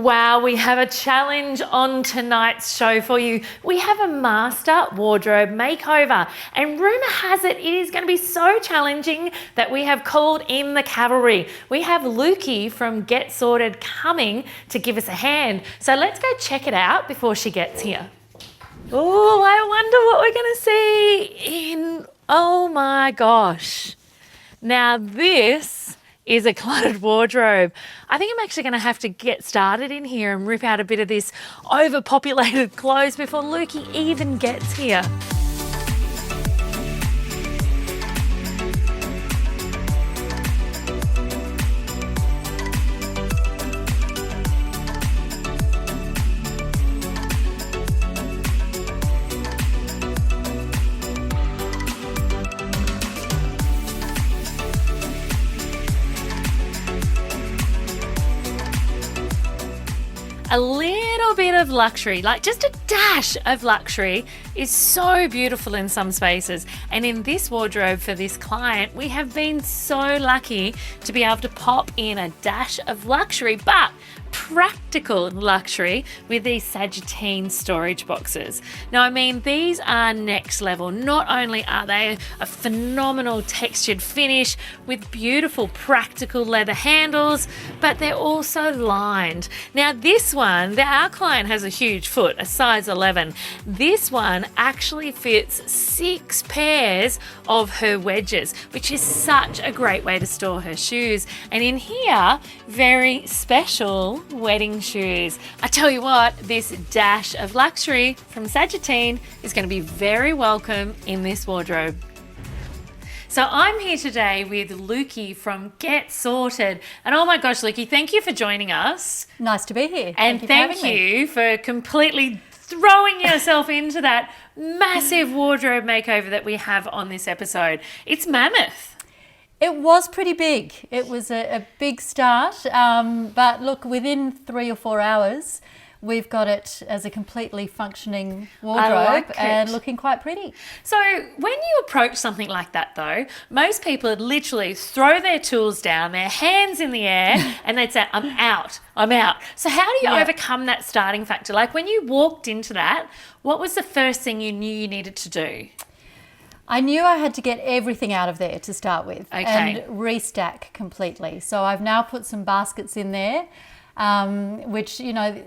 Wow, we have a challenge on tonight's show for you. We have a master wardrobe makeover, and rumour has it is going to be so challenging that we have called in the cavalry. We have Luki from Get Sorted coming to give us a hand. So let's go check it out before she gets here. Oh, I wonder what we're going to see in, oh my gosh. Now this is a cluttered wardrobe. I think I'm actually going to have to get started in here and rip out a bit of this overpopulated clothes before Luki even gets here. A little bit of luxury, like just a dash of luxury, is so beautiful in some spaces. And in this wardrobe for this client, we have been so lucky to be able to pop in a dash of luxury, but practical luxury with these Sagittine storage boxes. Now, I mean, these are next level. Not only are they a phenomenal textured finish with beautiful practical leather handles, but they're also lined. Now, this one, our client has a huge foot, a size 11. This one actually fits 6 pairs of her wedges, which is such a great way to store her shoes. And in here, very special wedding shoes. I tell you what, this dash of luxury from Sagittine is going to be very welcome in this wardrobe. So I'm here today with Luki from Get Sorted. And oh my gosh, Luki, thank you for joining us. Nice to be here. And thank you for completely throwing yourself into that massive wardrobe makeover that we have on this episode. It's mammoth. It was pretty big. It was a big start, but look, within 3 or 4 hours, we've got it as a completely functioning wardrobe and looking quite pretty. So when you approach something like that though, most people would literally throw their tools down, their hands in the air, and they'd say, I'm out. So how do you overcome that starting factor? Like when you walked into that, what was the first thing you knew you needed to do? I knew I had to get everything out of there to start with and Okay. restack completely. So I've now put some baskets in there, which, you know,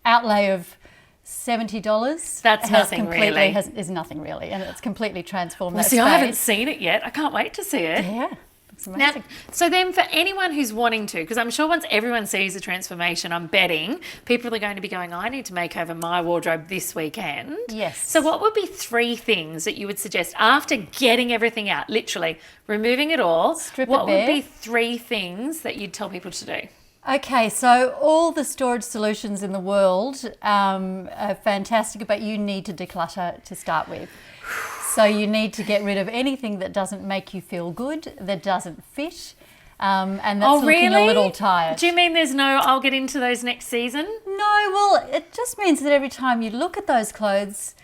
outlay of $70. That's nothing really. Is nothing really, and it's completely transformed Well, that see, space. I haven't seen it yet. I can't wait to see it. Yeah, it's Now, amazing. so then for anyone who's wanting to, because I'm sure once everyone sees the transformation, I'm betting people are going to be going, I need to make over my wardrobe this weekend. Yes. So what would be 3 things that you would suggest after getting everything out, literally removing it all? Strip it what would bare. be 3 things that you'd tell people to do? Okay, so all the storage solutions in the world are fantastic, but you need to declutter to start with. So you need to get rid of anything that doesn't make you feel good, that doesn't fit, and that's looking a little tired. Do you mean there's no, I'll get into those next season? No, well, it just means that every time you look at those clothes,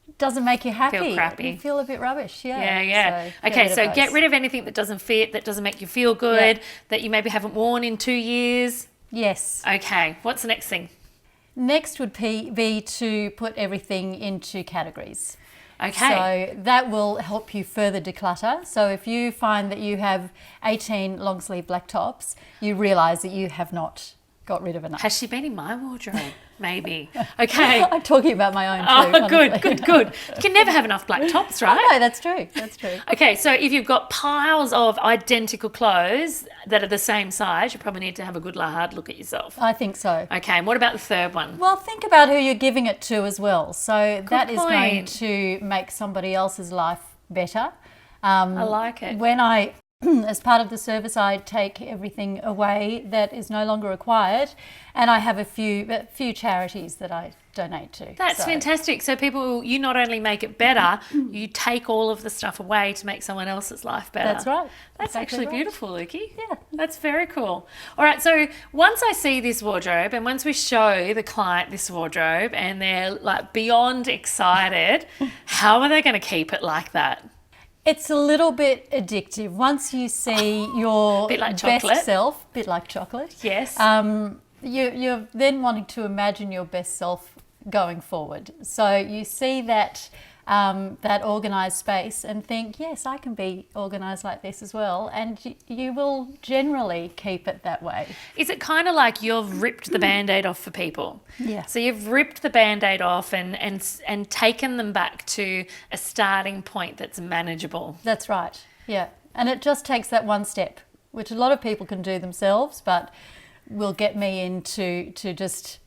it doesn't make you happy. Feel crappy. You feel a bit rubbish, yeah. Yeah. So Okay, so get rid of anything that doesn't fit, that doesn't make you feel good, that you maybe haven't worn in 2 years. Yes. Okay, what's the next thing? Next would be to put everything into categories. Okay. So that will help you further declutter. So if you find that you have 18 long sleeve black tops, you realise that you have not got rid of enough. Has she been in my wardrobe? Maybe. Okay. I'm talking about my own too. Oh, good. honestly. You can never have enough black tops, right? No, that's true. Okay, so if you've got piles of identical clothes that are the same size, you probably need to have a good hard look at yourself. I think so. Okay, and what about the third one? Well, think about who you're giving it to as well. So that is going point. to make somebody else's life better. I like it. When I, as part of the service, I take everything away that is no longer required, and I have a few charities that I donate to. That's fantastic. So people, you not only make it better, you take all of the stuff away to make someone else's life better. That's right. That's Exactly actually right. beautiful, Luki. Yeah. That's very cool. All right, so once I see this wardrobe and once we show the client this wardrobe and they're like beyond excited, how are they going to keep it like that? It's a little bit addictive. Once you see your Bit like best chocolate. self, bit like chocolate. Yes. you're then wanting to imagine your best self going forward. So you see that that organised space and think, yes, I can be organised like this as well, and you will generally keep it that way. Is it kind of like you've ripped the Band-Aid off for people? Yeah. So you've ripped the Band-Aid off and taken them back to a starting point that's manageable. That's right. Yeah. And it just takes that one step, which a lot of people can do themselves, but will get me into to just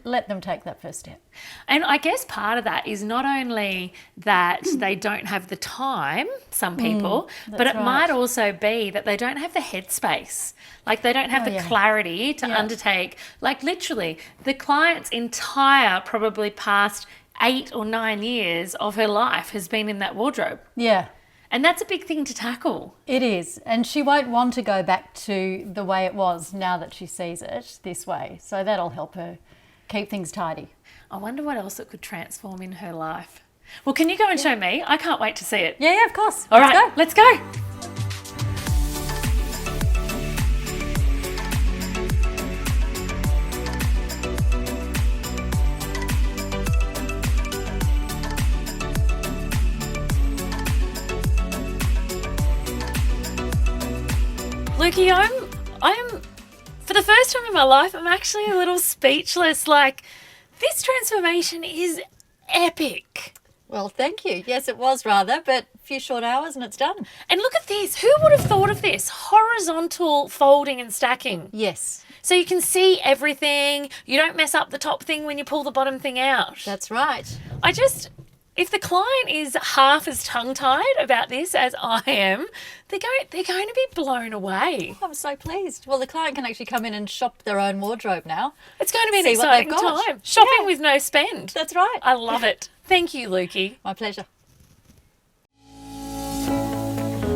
let them take that first step. And I guess part of that is not only that they don't have the time, some people, but it might also be that they don't have the headspace. Like they don't have the clarity to undertake, like literally the client's entire probably past 8 or 9 years of her life has been in that wardrobe. Yeah. And that's a big thing to tackle. It is. And she won't want to go back to the way it was now that she sees it this way. So that'll help her keep things tidy. I wonder what else it could transform in her life. Well, can you go and show me? I can't wait to see it. Yeah, of course. All right, let's go. Luki, I'm for the first time in my life, I'm actually a little speechless. Like, this transformation is epic. Well, thank you. Yes, it was rather, but a few short hours and it's done. And look at this. Who would have thought of this? Horizontal folding and stacking. Yes. So you can see everything. You don't mess up the top thing when you pull the bottom thing out. That's right. If the client is half as tongue-tied about this as I am, they're going to be blown away. I'm so pleased. Well, the client can actually come in and shop their own wardrobe now. It's going to be an exciting time. Shopping with no spend. That's right. I love it. Thank you, Luki. My pleasure.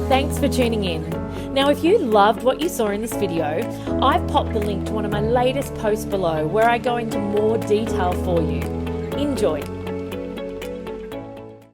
Thanks for tuning in. Now, if you loved what you saw in this video, I've popped the link to one of my latest posts below where I go into more detail for you. Enjoy.